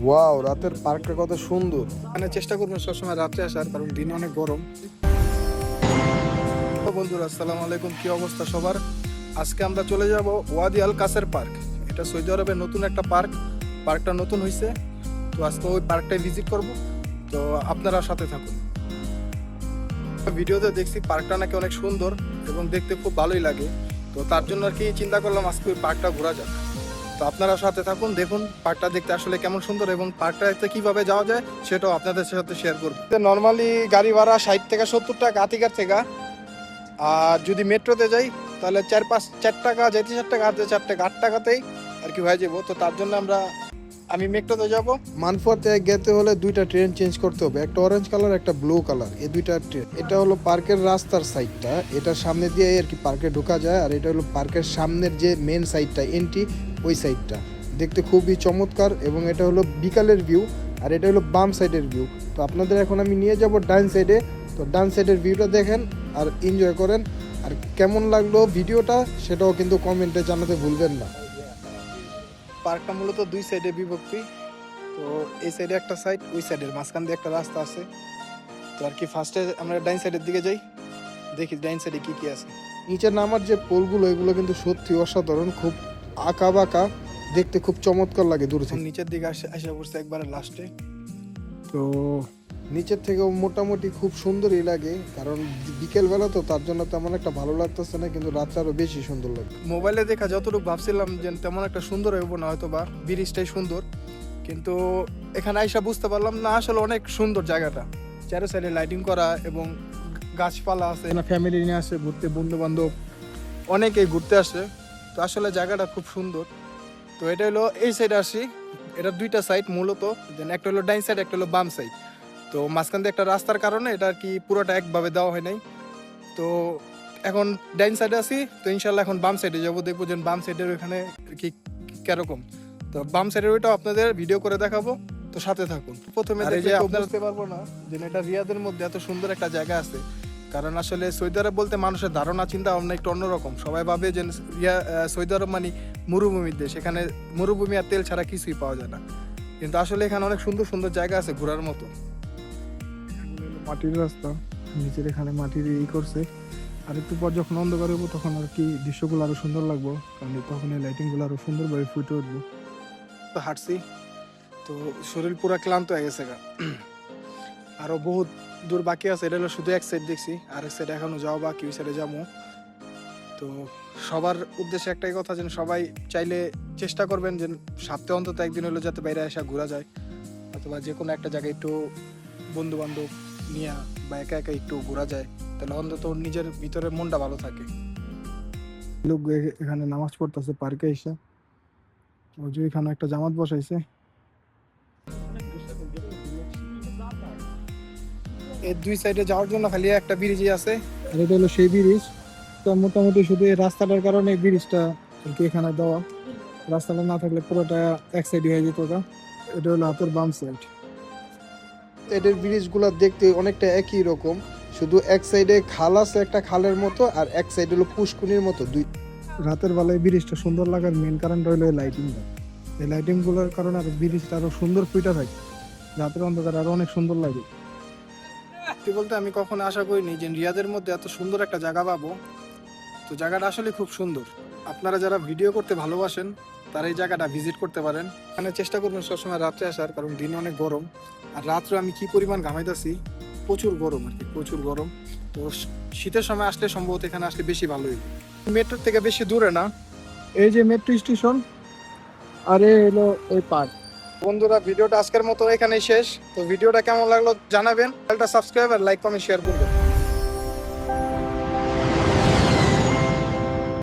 Wow, রাতের পার্কটা কত সুন্দর। মানে চেষ্টা করবেন সবসময় রাত্রে আসার, কারণ দিনে অনেক গরম। তো বন্ধুরা, আসসালামু আলাইকুম, কি অবস্থা সবার? আজকে আমরা চলে যাব ওয়াদি আল কাসের পার্ক। এটা সৌদি আরবের নতুন একটা পার্ক। পার্কটা নতুন হয়েছে, তো আজকে ওই পার্কটাই ভিজিট করব। তো আপনারা সাথে থাকুন। ভিডিওতে দেখছি পার্কটা নাকি অনেক সুন্দর এবং দেখতে খুব ভালোই লাগে। তো তার জন্য আর কি চিন্তা করলাম আজকে ওই পার্কটা ঘোরা যাক। তো আপনারা সাথে থাকুন, দেখুন পার্কটা দেখতে আসলে কেমন সুন্দর এবং পার্কটাতে কিভাবে যাওয়া যায় সেটাও আপনাদের সাথে শেয়ার করব। নর্মালি গাড়ি ভাড়া 60 থেকে 70 টাকা আতিকার থেকে। আর যদি মেট্রোতে যাই তাহলে 4 টাকা, যেতে 4 টাকা, আনতে 4 টাকা, 8 টাকাতেই আর কি হয়ে যাবো। তো তার জন্য আমি মেট্রোতে যাব। মানফুয়াতে যেতে হলে দুইটা ট্রেন চেঞ্জ করতে হবে, একটা অরেঞ্জ কালার, একটা ব্লু কালার, এই দুইটা ট্রেন। এটা হলো পার্কের রাস্তার সাইডটা, এটার সামনে দিয়ে আর কি পার্কে ঢোকা যায়। আর এটা হলো পার্কের সামনের যে মেন সাইডটা, এন্ট্রি, ওই সাইডটা দেখতে খুবই চমৎকার। এবং এটা হলো বিকালের ভিউ, আর এটা হলো বাম সাইডের ভিউ। তো আপনাদের এখন আমি নিয়ে যাব ডান সাইডে। তো ডান সাইডের ভিউটা দেখেন আর এনজয় করেন। আর কেমন লাগলো ভিডিওটা সেটাও কিন্তু কমেন্টে জানাতে ভুলবেন না। পার্কটা মূলত দুই সাইডে বিভক্তি। তো এই সাইডে একটা সাইড, ওই সাইডের মাঝখান দিয়ে একটা রাস্তা আছে। তো আর কি ফার্স্টে আমরা ডাইন সাইডের দিকে যাই, দেখি ডাইন সাইডে কি কি আছে। নিচে নামার যে পোলগুলো, এগুলো কিন্তু সত্যি অসাধারণ, খুব আঁকা বাঁকা, দেখতে খুব চমৎকার লাগে দূর থেকে। নিচের দিকে আসা পড়ছে একবারে লাস্টে। তো নিচের থেকেও মোটামুটি খুব সুন্দরই লাগে, কারণ বিকেলবেলা তো তার জন্য তেমন একটা ভালো লাগতেছে না, কিন্তু রাতটা আরো বেশি সুন্দর লাগে। মোবাইলে দেখা যতটুকু ভাবছিলাম যে তেমন একটা সুন্দর হইব না, হয়তো বা ব্রিজটাই সুন্দর, কিন্তু এখানে আইসা বুঝতে পারলাম না আসলে অনেক সুন্দর জায়গাটা। চারো সাইডে লাইটিং করা এবং গাছপালা আছে, ফ্যামিলি নিয়ে আসে ঘুরতে, বন্ধু বান্ধব অনেকেই ঘুরতে আসে। তো আসলে জায়গাটা খুব সুন্দর। তো এটা হলো এই সাইডে আসি, এটা দুইটা সাইড মূলত, দেন একটা হলো ডাইন সাইড, একটা হলো বাম সাইড। তো মাঝখান দিয়ে একটা রাস্তার কারণে এটা আর কি পুরোটা একভাবে দেওয়া হয় নাই। তো এখন ডাইন সাইডে আছি, তো ইনশাল্লাহ এখন বাম সাইডে যাবো, দেখবো যে বাম সাইডের ওখানে কি কিরকম। তো বাম সাইডের ওইটাও আপনাদের ভিডিও করে দেখাবো, তো সাথে থাকুন। প্রথমে দেখে আপনারা বুঝতে পারবো না যে এটা রিয়াদের মধ্যে এত সুন্দর একটা জায়গা আছে, কারণ আসলে সৌদি আরব বলতে মানুষের ধারণা চিন্তা ভাবনা একটু অন্যরকম। সবাই ভাবে যে সৌদি আরব মানে মরুভূমির দেশ, এখানে মরুভূমি আর তেল ছাড়া কিছুই পাওয়া যায় না। কিন্তু আসলে এখানে অনেক সুন্দর সুন্দর জায়গা আছে ঘোরার মতো। মাটির রাস্তা, নিচের এখানে মাটির করছে। আর একটু পর যখন অন্ধকার হবো তখন আর কি দৃশ্যগুলো আরো সুন্দর লাগবো, কারণ তখন এই লাইটিং গুলো আরো সুন্দরভাবে ফুটে উঠবো। তো হাঁটছি, তো শরীর পুরো ক্লান্ত হয়ে গেছে। আরো বহুত দূর বাকি আছে, এটা হলো শুধু এক সাইড দেখছি, আর এক সাইড এখনো যাওয়া বাকি, ওই সাইডে যাবো। তো সবার উদ্দেশ্যে একটাই কথা, যেন সবাই চাইলে চেষ্টা করবেন যে সপ্তাহে অন্তত একদিন হলো যাতে বাইরে আসা ঘোরা যায়, অথবা যে কোনো একটা জায়গায় একটু বন্ধু বান্ধব নিয়ে বা একা একা একটু ঘোরা যায়, তাহলে অন্তত নিজের ভিতরে মনটা ভালো থাকে। লোক এখানে নামাজ পড়তেছে পার্কে এসে, ওই যে এখানে একটা জামাত বসাইছে। এর দুই সাইডে যাওয়ার জন্য খালি একটা ব্রিজই আছে, আর এটা হলো সেই ব্রিজ। তো মোটামুটি শুধু এই রাস্তাটার কারণে ব্রিজটা আর কি এখানে দেওয়া। রাস্তাটা না থাকলে পুরোটা এক সাইড হয়ে যেত। এটা হলো হাতের বাম সাইড। এদের ব্রিজগুলো দেখতে অনেকটা একই রকম, শুধু এক সাইডে খাল আছে একটা খালের মতো, আর এক সাইড হলো পুষ্কুনির মতো। দুই রাতের বেলায় ব্রিজটা সুন্দর লাগার মেন কারণটা হলো এই লাইটিংটা। এই লাইটিং গুলোর কারণে আর ব্রিজটা আরো সুন্দর ফুটে থাকে, রাতের অন্ধকার আরো অনেক সুন্দর লাগে। বলতে আমি কখনো আশা করিনি যে রিয়াদের মধ্যে এত সুন্দর একটা জায়গা পাবো। তো জায়গাটা আসলে খুব সুন্দর। আপনারা যারা ভিডিও করতে ভালোবাসেন তারা এই জায়গাটা ভিজিট করতে পারেন। এখানে চেষ্টা করবেন সবসময় রাত্রে আসার, কারণ দিনে অনেক গরম। আর রাত্রে আমি কি পরিমাণ ঘামাইতেছি, প্রচুর গরম আর কি, প্রচুর গরম। তো শীতের সময় আসলে সম্ভবত এখানে আসলে বেশি ভালো হইবে। মেট্রোর থেকে বেশি দূরে না, এই যে মেট্রো স্টেশন, আর এই হলো ওই পার্ক। বন্ধুরা, ভিডিওটা আজকের মতো এখানেই শেষ। তো ভিডিওটা কেমন লাগলো জানাবেন, সাবস্ক্রাইব আর লাইক কমেন্ট শেয়ার করবেন।